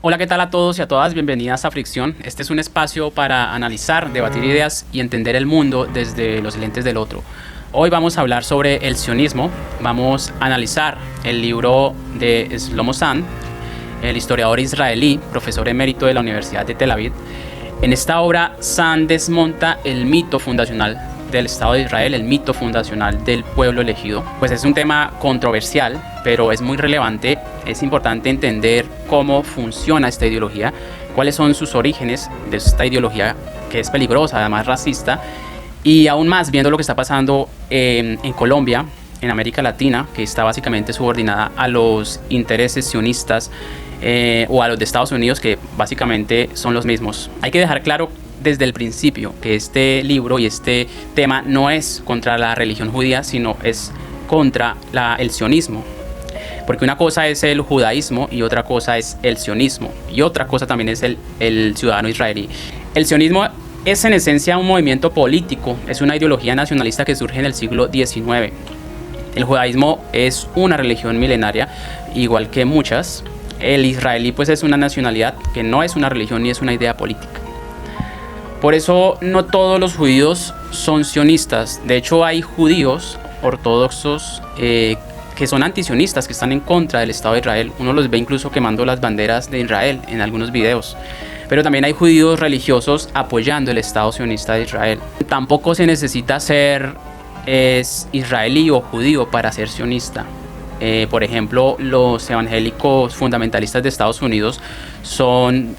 Hola, ¿qué tal a todos y a todas? Bienvenidas a Fricción. Este es un espacio para analizar, debatir ideas y entender el mundo desde los lentes del otro. Hoy vamos a hablar sobre el sionismo. Vamos a analizar el libro de Shlomo Zahn, el historiador israelí, profesor emérito de la Universidad de Tel Aviv. En esta obra, Zahn desmonta el mito fundacional del Estado de Israel, el mito fundacional del pueblo elegido. Pues es un tema controversial, pero es muy relevante. Es importante entender cómo funciona esta ideología, cuáles son sus orígenes de esta ideología que es peligrosa, además racista, y aún más viendo lo que está pasando en Colombia, en América Latina, que está básicamente subordinada a los intereses sionistas o a los de Estados Unidos, que básicamente son los mismos. Hay que dejar claro desde el principio que este libro y este tema no es contra la religión judía, sino es contra el sionismo. Porque una cosa es el judaísmo y otra cosa es el sionismo. Y otra cosa también es el ciudadano israelí. El sionismo es en esencia un movimiento político, es una ideología nacionalista que surge en el siglo XIX. El judaísmo es una religión milenaria, igual que muchas. El israelí pues es una nacionalidad que no es una religión ni es una idea política. Por eso no todos los judíos son sionistas. De hecho hay judíos ortodoxos que son antisionistas, que están en contra del Estado de Israel. Uno los ve incluso quemando las banderas de Israel en algunos videos. Pero también hay judíos religiosos apoyando el Estado sionista de Israel. Tampoco se necesita ser israelí o judío para ser sionista. Por ejemplo, los evangélicos fundamentalistas de Estados Unidos son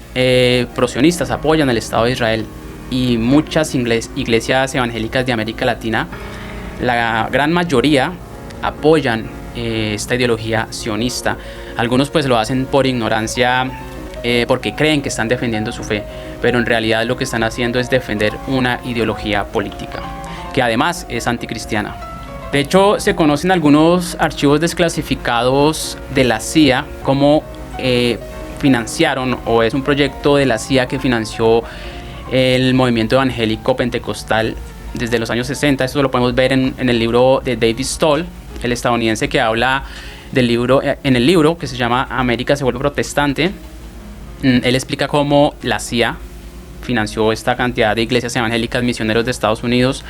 prosionistas, apoyan el Estado de Israel. Y muchas iglesias evangélicas de América Latina, la gran mayoría apoyan esta ideología sionista. Algunos pues lo hacen por ignorancia, porque creen que están defendiendo su fe, pero en realidad lo que están haciendo es defender una ideología política, que además es anticristiana. De hecho, se conocen algunos archivos desclasificados de la CIA como financiaron, o es un proyecto de la CIA que financió el movimiento evangélico pentecostal desde los años 60. Esto lo podemos ver en el libro de David Stoll, el estadounidense, que habla del libro, en el libro que se llama América se vuelve protestante. Él explica cómo la CIA financió esta cantidad de iglesias evangélicas, misioneros de Estados Unidos,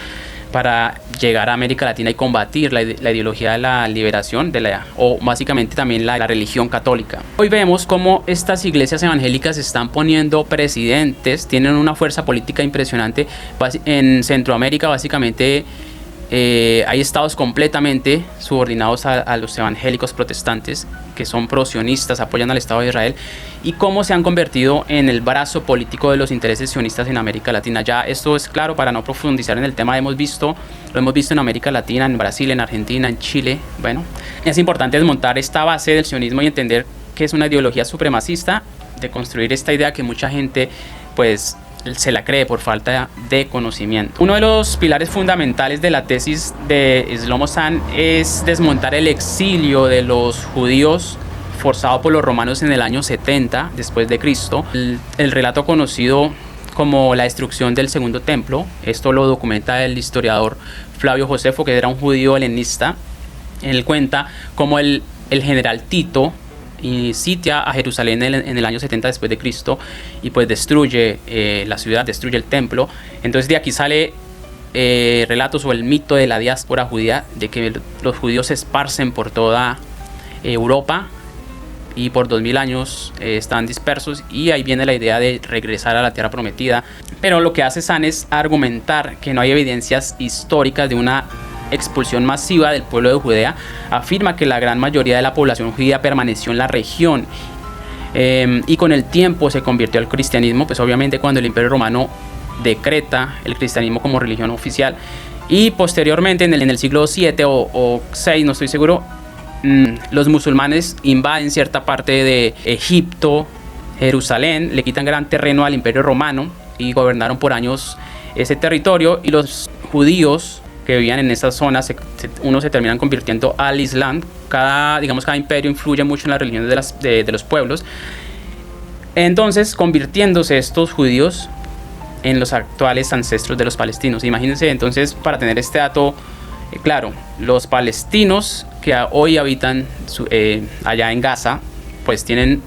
para llegar a América Latina y combatir la ideología de la liberación, o básicamente también la religión católica. Hoy vemos cómo estas iglesias evangélicas están poniendo presidentes, tienen una fuerza política impresionante. En Centroamérica básicamente hay estados completamente subordinados a los evangélicos protestantes, que son prosionistas, apoyan al Estado de Israel, y cómo se han convertido en el brazo político de los intereses sionistas en América Latina. Ya esto es claro, para no profundizar en el tema, lo hemos visto en América Latina, en Brasil, en Argentina, en Chile. Bueno, es importante desmontar esta base del sionismo y entender que es una ideología supremacista, de construir esta idea que mucha gente pues se la cree por falta de conocimiento. Uno de los pilares fundamentales de la tesis de Shlomo Zahn es desmontar el exilio de los judíos forzado por los romanos en el año 70 después de Cristo. El relato conocido como la destrucción del segundo templo, esto lo documenta el historiador Flavio Josefo, que era un judío helenista. Él cuenta cómo el general Tito y sitia a Jerusalén en el año 70 después de Cristo y pues destruye la ciudad, destruye el templo. Entonces de aquí sale relatos sobre el mito de la diáspora judía, de que los judíos se esparcen por toda Europa y por 2000 años están dispersos, y ahí viene la idea de regresar a la tierra prometida. Pero lo que hace Zahn es argumentar que no hay evidencias históricas de una expulsión masiva del pueblo de Judea. Afirma que la gran mayoría de la población judía permaneció en la región y con el tiempo se convirtió al cristianismo, pues obviamente cuando el Imperio Romano decreta el cristianismo como religión oficial, y posteriormente en el siglo 7 o 6, no estoy seguro, los musulmanes invaden cierta parte de Egipto, Jerusalén, le quitan gran terreno al Imperio Romano y gobernaron por años ese territorio, y los judíos que vivían en esas zonas, unos se terminan convirtiendo al Islam. Cada imperio influye mucho en la religión de los pueblos. Entonces, convirtiéndose estos judíos en los actuales ancestros de los palestinos. Imagínense entonces, para tener este dato claro, los palestinos que hoy habitan allá en Gaza, pues tienen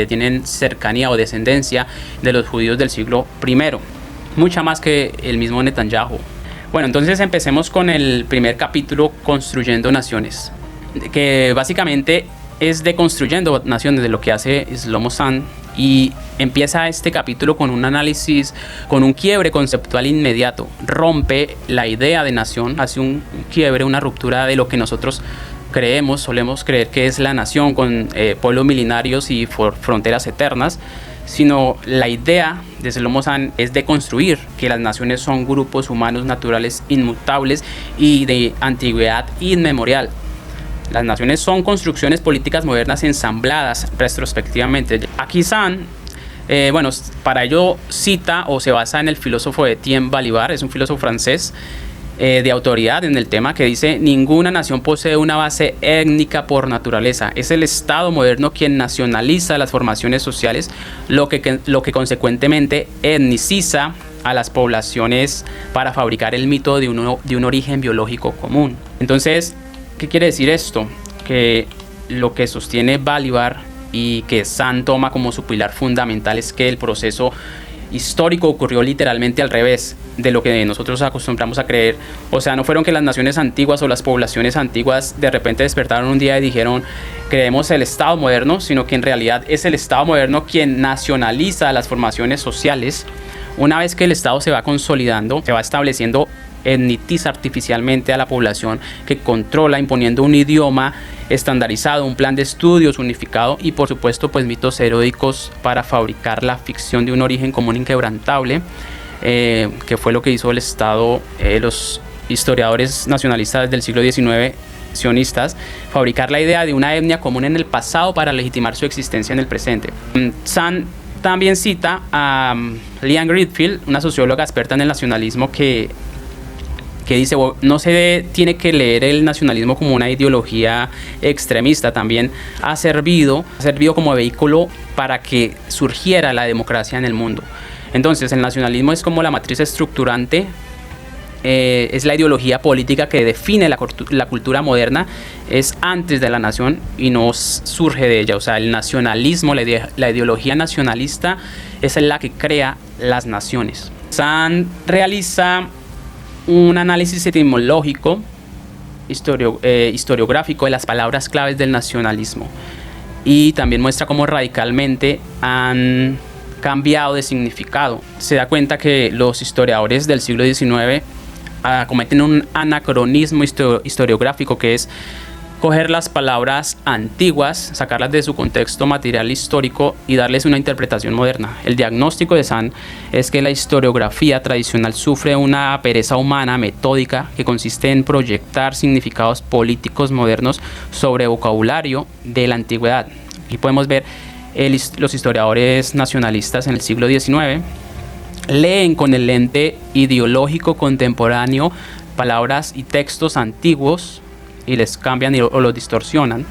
tienen cercanía o descendencia de los judíos del siglo I, mucha más que el mismo Netanyahu. Bueno, entonces empecemos con el primer capítulo, Construyendo Naciones, que básicamente es de Construyendo Naciones, de lo que hace Shlomo Zahn, y empieza este capítulo con un análisis, con un quiebre conceptual inmediato. Rompe la idea de nación, hace un quiebre, una ruptura de lo que nosotros solemos creer que es la nación, con pueblos milenarios y fronteras eternas, sino la idea de Shlomo Zahn es de construir que las naciones son grupos humanos naturales inmutables y de antigüedad inmemorial. Las naciones son construcciones políticas modernas ensambladas retrospectivamente. Aquí Zahn, para ello cita o se basa en el filósofo Etienne Balibar, es un filósofo francés de autoridad en el tema, que dice: ninguna nación posee una base étnica por naturaleza. Es el Estado moderno quien nacionaliza las formaciones sociales, lo que consecuentemente etniciza a las poblaciones para fabricar el mito de un origen biológico común. Entonces, ¿qué quiere decir esto? Que lo que sostiene Balibar y que Zahn toma como su pilar fundamental es que el proceso histórico ocurrió literalmente al revés de lo que nosotros acostumbramos a creer. O sea, no fueron que las naciones antiguas o las poblaciones antiguas de repente despertaron un día y dijeron: creemos el Estado moderno, sino que en realidad es el Estado moderno quien nacionaliza las formaciones sociales. Una vez que el Estado se va consolidando, se va estableciendo, etnitiza artificialmente a la población, que controla imponiendo un idioma estandarizado, un plan de estudios unificado y por supuesto pues mitos heroicos para fabricar la ficción de un origen común inquebrantable, que fue lo que hizo el Estado, los historiadores nacionalistas del siglo XIX, sionistas, fabricar la idea de una etnia común en el pasado para legitimar su existencia en el presente. Zahn también cita a Leanne Gridfield, una socióloga experta en el nacionalismo, que dice: no se tiene que leer el nacionalismo como una ideología extremista, también ha servido como vehículo para que surgiera la democracia en el mundo. Entonces, el nacionalismo es como la matriz estructurante, es la ideología política que define la cultura moderna, es antes de la nación y no surge de ella. O sea, el nacionalismo, la ideología nacionalista es la que crea las naciones. Zahn realiza un análisis etimológico, historiográfico de las palabras claves del nacionalismo, y también muestra cómo radicalmente han cambiado de significado. Se da cuenta que los historiadores del siglo XIX cometen un anacronismo historiográfico, que es coger las palabras antiguas, sacarlas de su contexto material histórico y darles una interpretación moderna. El diagnóstico de Zahn es que la historiografía tradicional sufre una pereza humana metódica que consiste en proyectar significados políticos modernos sobre vocabulario de la antigüedad. Aquí podemos ver los historiadores nacionalistas en el siglo XIX leen con el lente ideológico contemporáneo palabras y textos antiguos y les cambian o los distorsionan,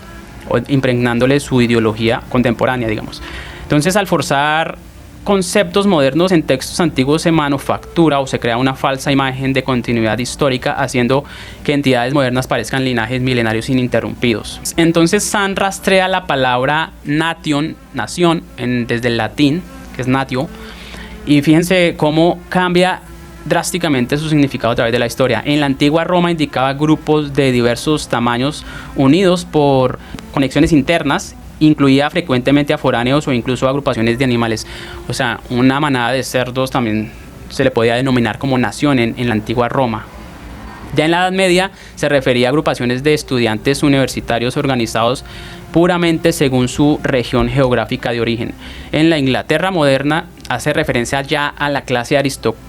o impregnándole su ideología contemporánea, digamos. Entonces, al forzar conceptos modernos en textos antiguos, se manufactura o se crea una falsa imagen de continuidad histórica, haciendo que entidades modernas parezcan linajes milenarios ininterrumpidos. Entonces, Zahn rastrea la palabra nation, nación, desde el latín, que es natio, y fíjense cómo cambia drásticamente su significado a través de la historia. En la antigua Roma indicaba grupos de diversos tamaños unidos por conexiones internas, incluía frecuentemente a foráneos o incluso agrupaciones de animales. O sea, una manada de cerdos también se le podía denominar como nación en la antigua Roma. Ya en la Edad Media se refería a agrupaciones de estudiantes universitarios organizados puramente según su región geográfica de origen. En la Inglaterra moderna hace referencia ya a la clase aristocrática,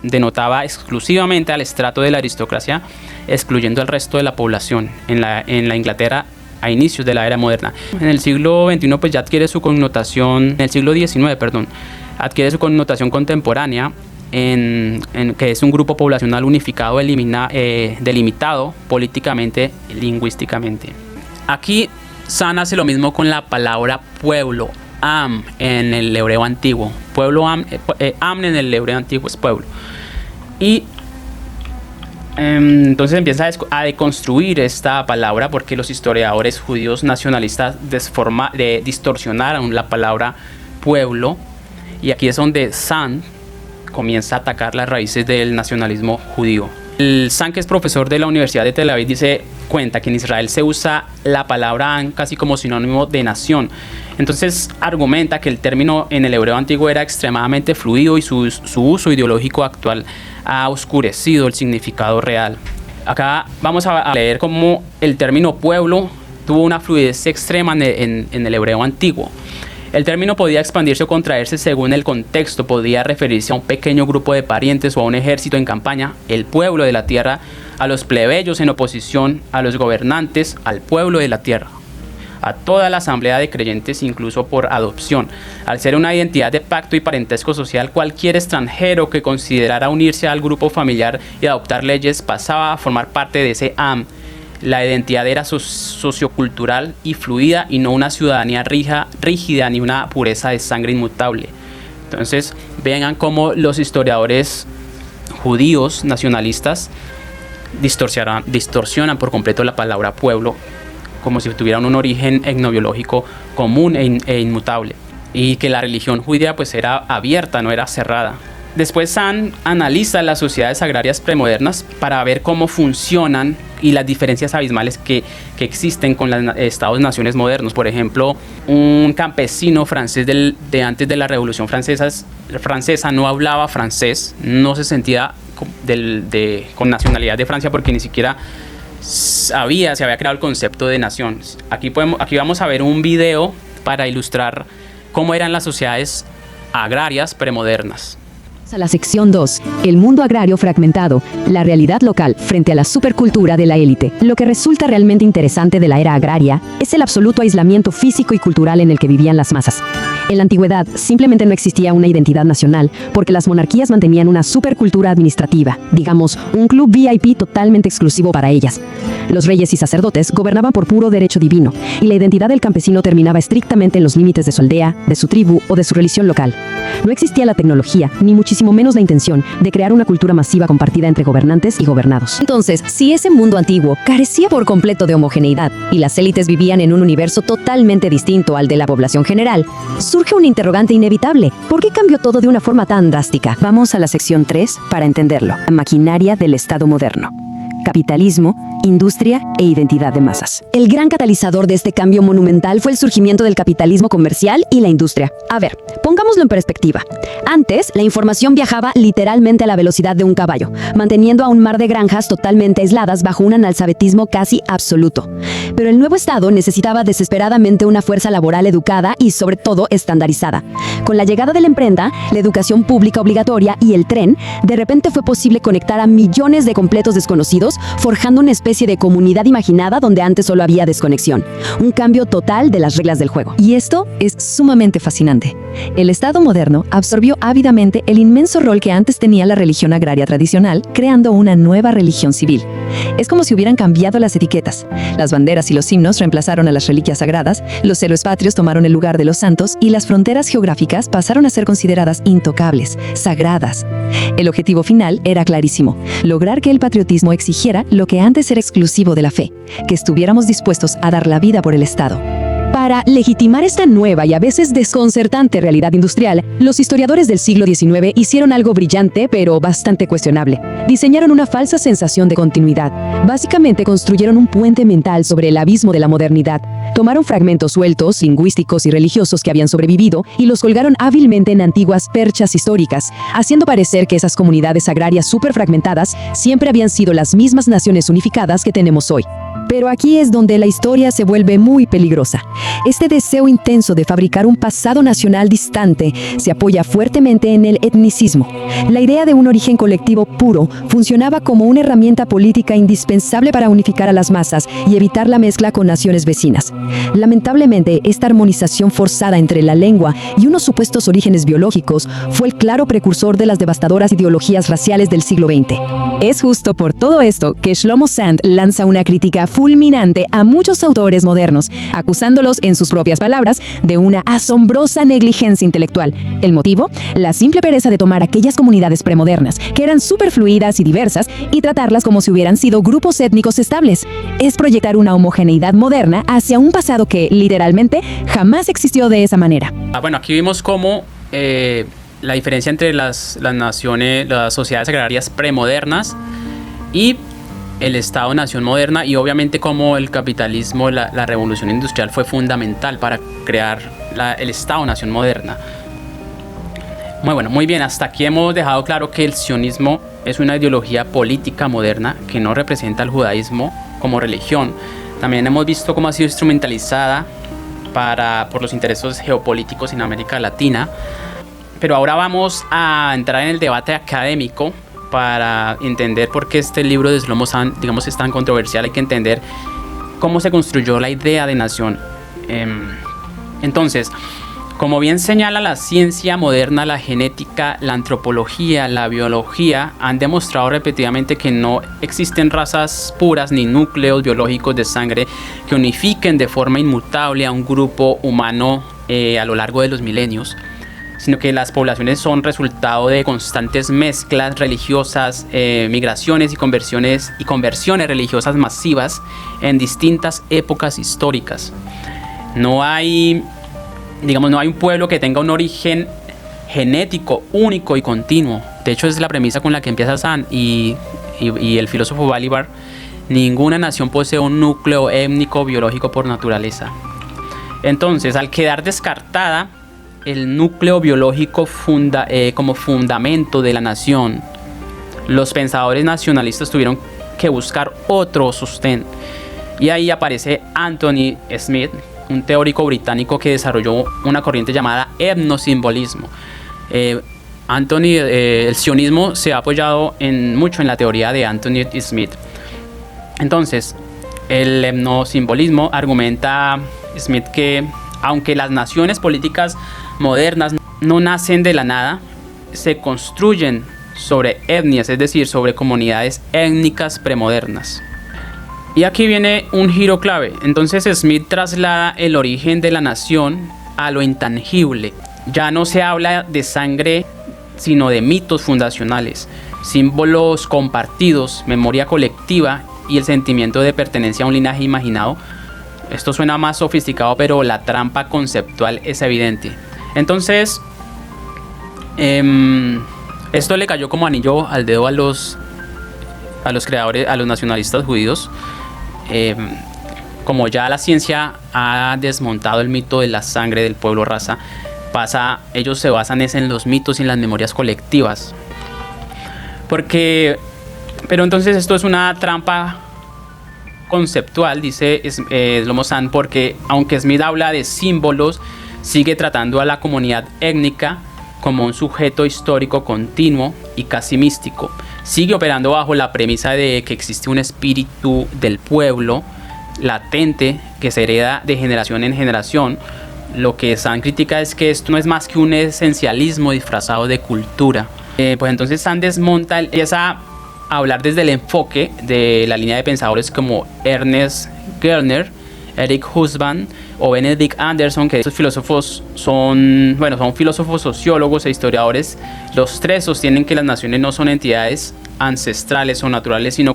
denotaba exclusivamente al estrato de la aristocracia, excluyendo al resto de la población en la Inglaterra a inicios de la era moderna. En el siglo XXI pues ya adquiere su connotación, en el siglo XIX, adquiere su connotación contemporánea, en que es un grupo poblacional unificado, delimitado políticamente y lingüísticamente. Aquí Zahn hace lo mismo con la palabra pueblo, am, en el hebreo antiguo. Pueblo am en el hebreo antiguo es pueblo. Y Entonces empieza a deconstruir esta palabra porque los historiadores judíos nacionalistas distorsionaron la palabra pueblo, y aquí es donde Sand comienza a atacar las raíces del nacionalismo judío. El Sand, que es profesor de la Universidad de Tel Aviv, cuenta que en Israel se usa la palabra Am casi como sinónimo de nación. Entonces argumenta que el término en el hebreo antiguo era extremadamente fluido y su uso ideológico actual ha oscurecido el significado real. Acá vamos a leer cómo el término pueblo tuvo una fluidez extrema en el hebreo antiguo. El término podía expandirse o contraerse según el contexto, podía referirse a un pequeño grupo de parientes o a un ejército en campaña, el pueblo de la tierra, a los plebeyos en oposición, a los gobernantes, al pueblo de la tierra, a toda la asamblea de creyentes, incluso por adopción. Al ser una identidad de pacto y parentesco social, cualquier extranjero que considerara unirse al grupo familiar y adoptar leyes pasaba a formar parte de ese Am. La identidad era sociocultural y fluida y no una ciudadanía rígida ni una pureza de sangre inmutable. Entonces, vean cómo los historiadores judíos nacionalistas distorsionan por completo la palabra pueblo como si tuvieran un origen etnobiológico común e inmutable, y que la religión judía pues era abierta, no era cerrada. Después Sand analiza las sociedades agrarias premodernas para ver cómo funcionan y las diferencias abismales que existen con los estados-naciones modernos. Por ejemplo, un campesino francés de antes de la Revolución Francesa no hablaba francés, no se sentía con nacionalidad de Francia porque ni siquiera se había creado el concepto de nación. Aquí vamos a ver un video para ilustrar cómo eran las sociedades agrarias premodernas. A la sección 2, el mundo agrario fragmentado, la realidad local frente a la supercultura de la élite. Lo que resulta realmente interesante de la era agraria es el absoluto aislamiento físico y cultural en el que vivían las masas. En la antigüedad simplemente no existía una identidad nacional porque las monarquías mantenían una supercultura administrativa, digamos, un club VIP totalmente exclusivo para ellas. Los reyes y sacerdotes gobernaban por puro derecho divino y la identidad del campesino terminaba estrictamente en los límites de su aldea, de su tribu o de su religión local. No existía la tecnología, ni muchísimo menos la intención de crear una cultura masiva compartida entre gobernantes y gobernados. Entonces, si ese mundo antiguo carecía por completo de homogeneidad y las élites vivían en un universo totalmente distinto al de la población general, surge un interrogante inevitable. ¿Por qué cambió todo de una forma tan drástica? Vamos a la sección 3 para entenderlo. La maquinaria del Estado moderno. Capitalismo, industria e identidad de masas. El gran catalizador de este cambio monumental fue el surgimiento del capitalismo comercial y la industria. A ver, pongámoslo en perspectiva. Antes, la información viajaba literalmente a la velocidad de un caballo, manteniendo a un mar de granjas totalmente aisladas bajo un analfabetismo casi absoluto. Pero el nuevo Estado necesitaba desesperadamente una fuerza laboral educada y, sobre todo, estandarizada. Con la llegada de la imprenta, la educación pública obligatoria y el tren, de repente fue posible conectar a millones de completos desconocidos, forjando una especie de comunidad imaginada donde antes solo había desconexión. Un cambio total de las reglas del juego. Y esto es sumamente fascinante. El Estado moderno absorbió ávidamente el inmenso rol que antes tenía la religión agraria tradicional, creando una nueva religión civil. Es como si hubieran cambiado las etiquetas. Las banderas y los himnos reemplazaron a las reliquias sagradas, los héroes patrios tomaron el lugar de los santos y las fronteras geográficas pasaron a ser consideradas intocables, sagradas. El objetivo final era clarísimo: lograr que el patriotismo exigiera lo que antes era exclusivo de la fe, que estuviéramos dispuestos a dar la vida por el Estado. Para legitimar esta nueva y a veces desconcertante realidad industrial, los historiadores del siglo XIX hicieron algo brillante pero bastante cuestionable. Diseñaron una falsa sensación de continuidad. Básicamente construyeron un puente mental sobre el abismo de la modernidad. Tomaron fragmentos sueltos, lingüísticos y religiosos que habían sobrevivido y los colgaron hábilmente en antiguas perchas históricas, haciendo parecer que esas comunidades agrarias superfragmentadas siempre habían sido las mismas naciones unificadas que tenemos hoy. Pero aquí es donde la historia se vuelve muy peligrosa. Este deseo intenso de fabricar un pasado nacional distante se apoya fuertemente en el etnicismo. La idea de un origen colectivo puro funcionaba como una herramienta política indispensable para unificar a las masas y evitar la mezcla con naciones vecinas. Lamentablemente, esta armonización forzada entre la lengua y unos supuestos orígenes biológicos fue el claro precursor de las devastadoras ideologías raciales del siglo XX. Es justo por todo esto que Shlomo Sand lanza una crítica fulminante a muchos autores modernos, acusándolos, en sus propias palabras, de una asombrosa negligencia intelectual. ¿El motivo? La simple pereza de tomar aquellas comunidades premodernas, que eran superfluidas y diversas, y tratarlas como si hubieran sido grupos étnicos estables. Es proyectar una homogeneidad moderna hacia un pasado que, literalmente, jamás existió de esa manera. Bueno, aquí vimos cómo la diferencia entre las naciones, las sociedades agrarias premodernas y el Estado-nación moderna, y obviamente cómo el capitalismo, la revolución industrial fue fundamental para crear el Estado-nación moderna. Muy bien, hasta aquí hemos dejado claro que el sionismo es una ideología política moderna que no representa al judaísmo como religión. También hemos visto cómo ha sido instrumentalizada por los intereses geopolíticos en América Latina. Pero ahora vamos a entrar en el debate académico para entender por qué este libro de Shlomo Zahn, digamos, es tan controversial. Hay que entender cómo se construyó la idea de nación. Entonces, como bien señala la ciencia moderna, la genética, la antropología, la biología han demostrado repetidamente que no existen razas puras ni núcleos biológicos de sangre que unifiquen de forma inmutable a un grupo humano a lo largo de los milenios, sino que las poblaciones son resultado de constantes mezclas religiosas, migraciones y conversiones religiosas masivas en distintas épocas históricas. No hay un pueblo que tenga un origen genético único y continuo. De hecho, es la premisa con la que empieza Zahn y el filósofo Balibar. Ninguna nación posee un núcleo étnico biológico por naturaleza. Entonces, al quedar descartada el núcleo biológico como fundamento de la nación, los pensadores nacionalistas tuvieron que buscar otro sostén. Y ahí aparece Anthony Smith, un teórico británico que desarrolló una corriente llamada etnosimbolismo. El sionismo se ha apoyado mucho en la teoría de Anthony Smith. Entonces, el etnosimbolismo argumenta Smith que, aunque las naciones políticas modernas no nacen de la nada, se construyen sobre etnias, es decir, sobre comunidades étnicas premodernas. Y aquí viene un giro clave. Entonces Smith traslada el origen de la nación a lo intangible. Ya no se habla de sangre, sino de mitos fundacionales, símbolos compartidos, memoria colectiva y el sentimiento de pertenencia a un linaje imaginado. Esto suena más sofisticado, pero la trampa conceptual es evidente. Entonces, esto le cayó como anillo al dedo a los creadores, a los nacionalistas judíos. Como ya la ciencia ha desmontado el mito de la sangre del pueblo raza, ellos se basan en los mitos y en las memorias colectivas. Pero entonces esto es una trampa conceptual, dice Shlomo Zahn, porque aunque Smith habla de símbolos, sigue tratando a la comunidad étnica como un sujeto histórico continuo y casi místico. Sigue operando bajo la premisa de que existe un espíritu del pueblo latente que se hereda de generación en generación. Lo que Zahn critica es que esto no es más que un esencialismo disfrazado de cultura. Pues entonces Zahn empieza a hablar desde el enfoque de la línea de pensadores como Ernest Gellner, Eric Hobsbawm o Benedict Anderson, que estos filósofos son filósofos, sociólogos e historiadores. Los tres sostienen que las naciones no son entidades ancestrales o naturales, sino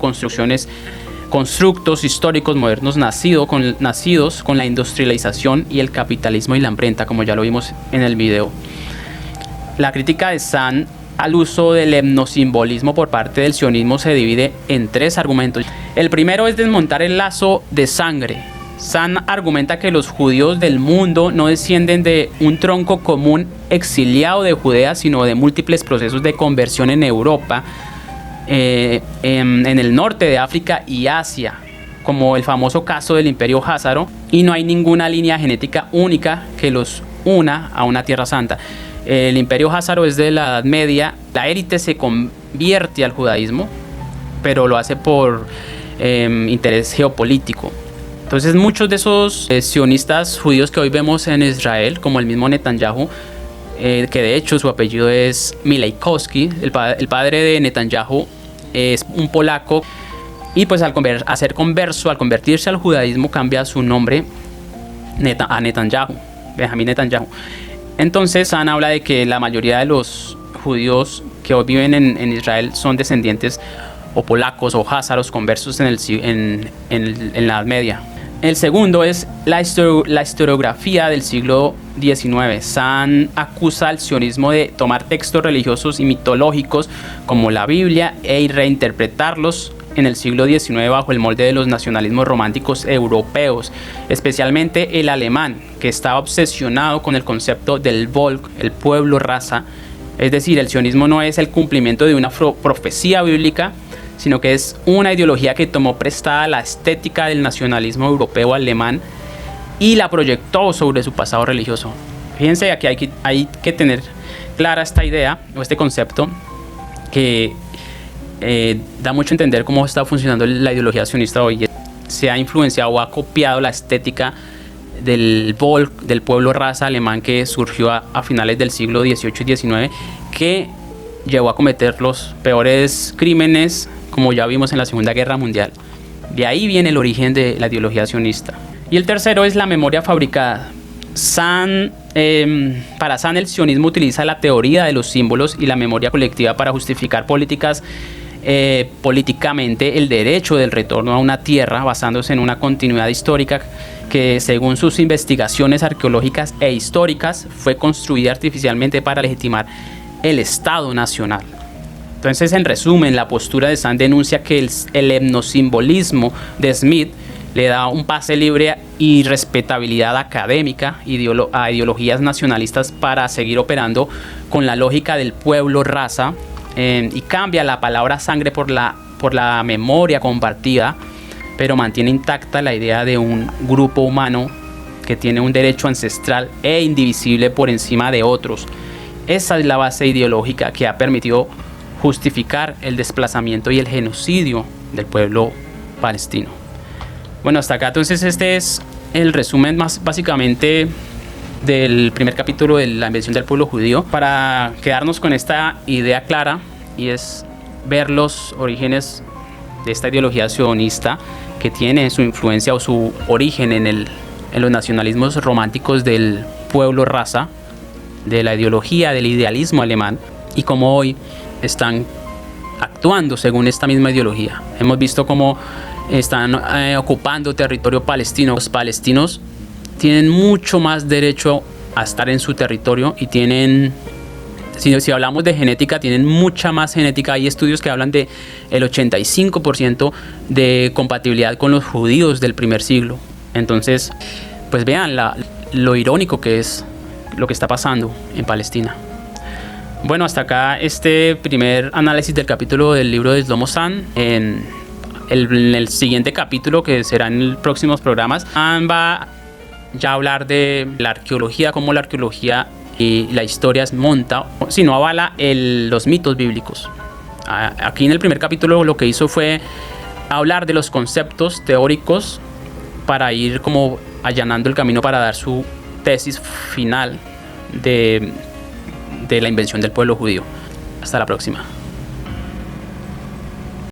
constructos históricos modernos nacidos con la industrialización y el capitalismo y la imprenta, como ya lo vimos en el video. La crítica de Zahn al uso del etnosimbolismo por parte del sionismo se divide en tres argumentos. El primero es desmontar el lazo de sangre. Zahn argumenta que los judíos del mundo no descienden de un tronco común exiliado de Judea, sino de múltiples procesos de conversión en Europa, en el norte de África y Asia, como el famoso caso del Imperio Házaro, y no hay ninguna línea genética única que los una a una tierra santa. El Imperio Házaro es de la Edad Media. La élite se convierte al judaísmo, pero lo hace por interés geopolítico. Entonces muchos de esos sionistas judíos que hoy vemos en Israel, como el mismo Netanyahu, que de hecho su apellido es Mileikowski, el padre de Netanyahu es un polaco Y pues al convertirse al judaísmo, cambia su nombre a Netanyahu, Benjamín Netanyahu. Entonces Zahn habla de que la mayoría de los judíos que hoy viven en Israel son descendientes o polacos o házaros conversos en la Edad Media. El segundo es la historiografía del siglo XIX. Zahn acusa al sionismo de tomar textos religiosos y mitológicos como la Biblia y reinterpretarlos en el siglo XIX bajo el molde de los nacionalismos románticos europeos, especialmente el alemán, que estaba obsesionado con el concepto del Volk, el pueblo raza. Es decir, el sionismo no es el cumplimiento de una profecía bíblica, sino que es una ideología que tomó prestada la estética del nacionalismo europeo alemán y la proyectó sobre su pasado religioso. Fíjense, aquí hay que tener clara esta idea o este concepto que da mucho a entender cómo está funcionando la ideología sionista hoy. Se ha influenciado o ha copiado la estética del Volk, del pueblo raza alemán que surgió a finales del siglo XVIII y XIX, que llevó a cometer los peores crímenes, como ya vimos en la Segunda Guerra Mundial. De ahí viene el origen de la ideología sionista. Y el tercero es la memoria fabricada. Para Zahn, el sionismo utiliza la teoría de los símbolos y la memoria colectiva para justificar políticamente el derecho del retorno a una tierra, basándose en una continuidad histórica que, según sus investigaciones arqueológicas e históricas, fue construida artificialmente para legitimar el Estado nacional. Entonces, en resumen, la postura de Zahn denuncia que el etnosimbolismo de Smith le da un pase libre y respetabilidad académica a ideologías nacionalistas para seguir operando con la lógica del pueblo raza, y cambia la palabra sangre por la memoria compartida, pero mantiene intacta la idea de un grupo humano que tiene un derecho ancestral e indivisible por encima de otros. Esa es la base ideológica que ha permitido justificar el desplazamiento y el genocidio del pueblo palestino. Bueno, hasta acá entonces este es el resumen más básicamente del primer capítulo de la invención del pueblo judío, para quedarnos con esta idea clara, y es ver los orígenes de esta ideología sionista que tiene su influencia o su origen en los nacionalismos románticos del pueblo raza, de la ideología del idealismo alemán, y cómo hoy están actuando según esta misma ideología. Hemos visto cómo están ocupando territorio palestino. Los palestinos tienen mucho más derecho a estar en su territorio y tienen, si hablamos de genética, tienen mucha más genética. Hay estudios que hablan de el 85% de compatibilidad con los judíos del primer siglo. Entonces, pues vean lo irónico que es lo que está pasando en Palestina. Bueno, hasta acá este primer análisis del capítulo del libro de Shlomo Zahn. En el siguiente capítulo, que será en los próximos programas, va ya a hablar de la arqueología, cómo la arqueología y la historia monta, si no avala los mitos bíblicos. Aquí en el primer capítulo lo que hizo fue hablar de los conceptos teóricos para ir como allanando el camino para dar su tesis final de la invención del pueblo judío. Hasta la próxima.